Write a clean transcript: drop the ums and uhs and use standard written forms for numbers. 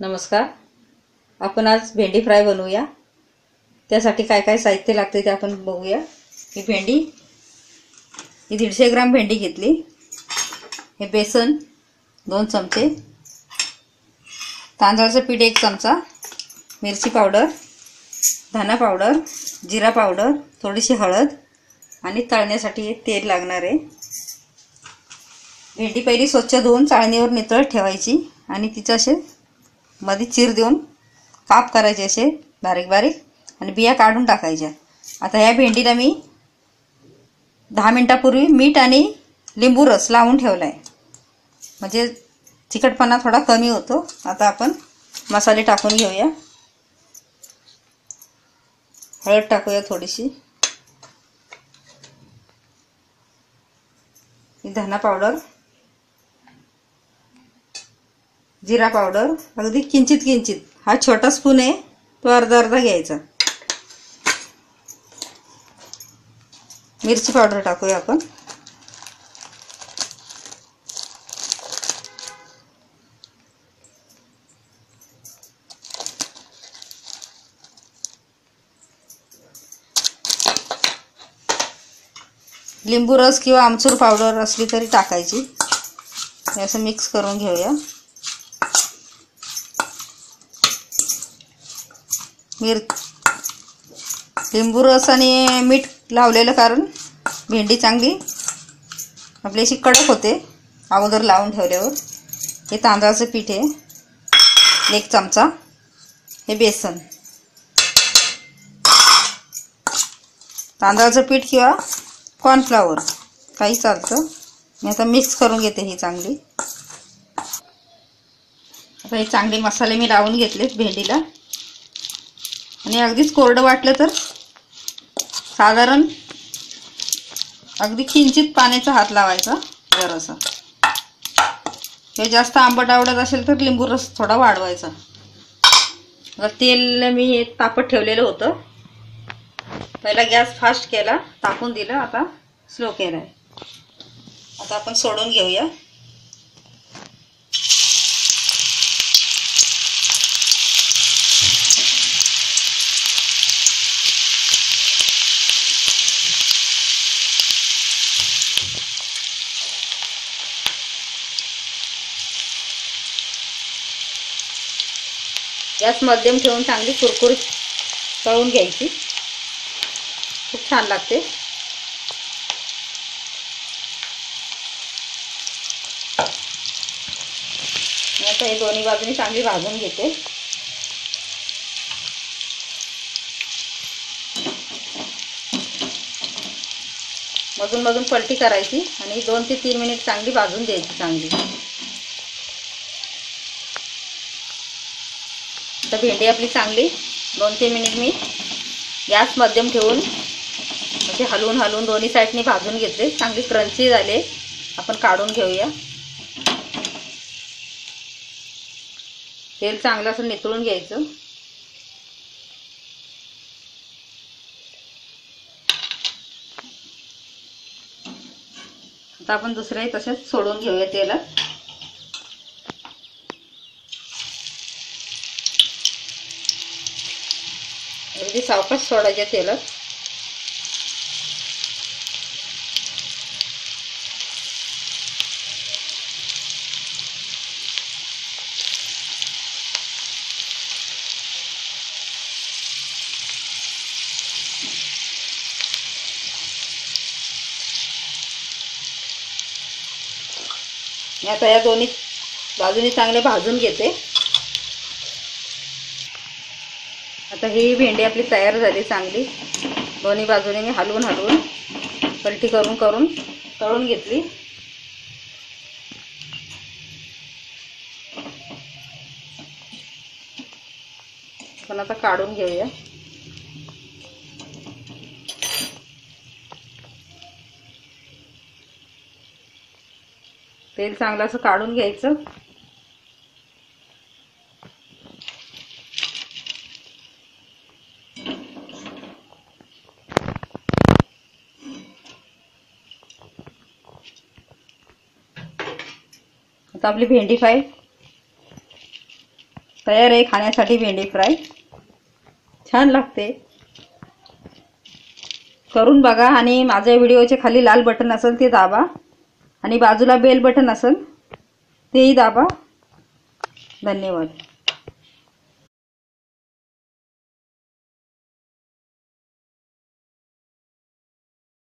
नमस्कार. आपण आज भेंडी फ्राय बनवूया. त्यासाठी काय काय साहित्य लागते ते आपण बघूया. ही 150 ग्राम भेंडी घेतली. हे बेसन 2 चमचे, तांदळाचं पीठ 1 चमचा, मिरची पावडर, धना पावडर, जिरा पावडर, थोडीशी हळद आणि तळण्यासाठी एक तेल लागणार आहे. भेंडी पहिली स्वच्छ धुवून चाळणीवर नितळत ठेवायची आणि तिचं असे मध्ये चीर देऊन काप करायचे असे बारीक बारीक आणि बिया काढून टाकायच्या. आता ह्या भेंडीला मी 10 मिनिटापूर्वी मीठ आणि लिंबू रस लावून ठेवला आहे, म्हणजे तिखटपणा थोडा कमी होतो. आता आपण मसाले टाकून घेऊया. हळद टाकूया थोडीशी, धना पावडर, जिरा पावडर अगदी किंचित किंचित, हा छोटा स्पून आहे तो अर्धा अर्धा घ्यायचा. मिरची पावडर टाकूया आपण. लिंबू रस किंवा आमचूर पावडर असली तरी टाकायची. असं मिक्स करून घेऊया. लिंबू रस आणि मीठ लावलेलं कारण भेंडी चांगली आपली अशी कडक होते अगोदर लावून ठेवल्यावर. हे तांदळाचं पीठ आहे 1 चमचा, हे बेसन, तांदळाचं पीठ किंवा कॉर्नफ्लॉवर काही चालतं. मी आता मिक्स करून घेते ही चांगली. आता हे चांगले मसाले मी लावून घेतलेत भेंडीला. आणि अगदीच कोरडं वाटलं तर साधारण अगदी किंचित पाण्याचा हात लावायचा जरासा. हे जास्त आंबट आवडत असेल तर लिंबू रस थोडा वाढवायचा. आता तेल मी हे तापत ठेवलेलं होतं. पहिला गॅस फास्ट केला, तापून दिलं, आता स्लो केला आहे. आता आपण सोडून घेऊया. गॅस मध्यम ठेवून चांगली कुरकुरीत तळून घ्यायची. खूप छान लागते. आता हे दोन्ही बाजूनी चांगली भाजून घेते. मधून मधून पलटी करायची आणि 2 ते 3 मिनिट चांगली भाजून द्यायची चांगली. तर भेंडी आपली चांगली 2-3 मिनिट मी गॅस मध्यम ठेवून असे हलवून हलवून दोन्ही साईडनी भाजून घेतले. चांगली क्रंची झाले. आपण काढून घेऊया. तेल चांगलं असं नितळून घ्यायचं. आता आपण दुसरे तसेच सोडून घेऊया तेलात. अगदी सावकाश सोडायच्या तेलात. आता या दोन्ही बाजूनी चांगले भाजून घेते. आता ही भेंडी आपली तयार झाली चांगली. दोन्ही बाजूने मी हलवून हलवून पलटी करून करून तळून घेतली. पण आता काढून घेऊया. तेल चांगलं असं काढून घ्यायचं. आता आपली भेंडी फ्राय तयार आहे खाण्यासाठी भेंडी फ्राय. छान लागते. करून बघा आणि माझ्या व्हिडिओच्या खाली लाल बटन असेल ते दाबा आणि बाजूला बेल बटन असेल तेही दाबा. धन्यवाद.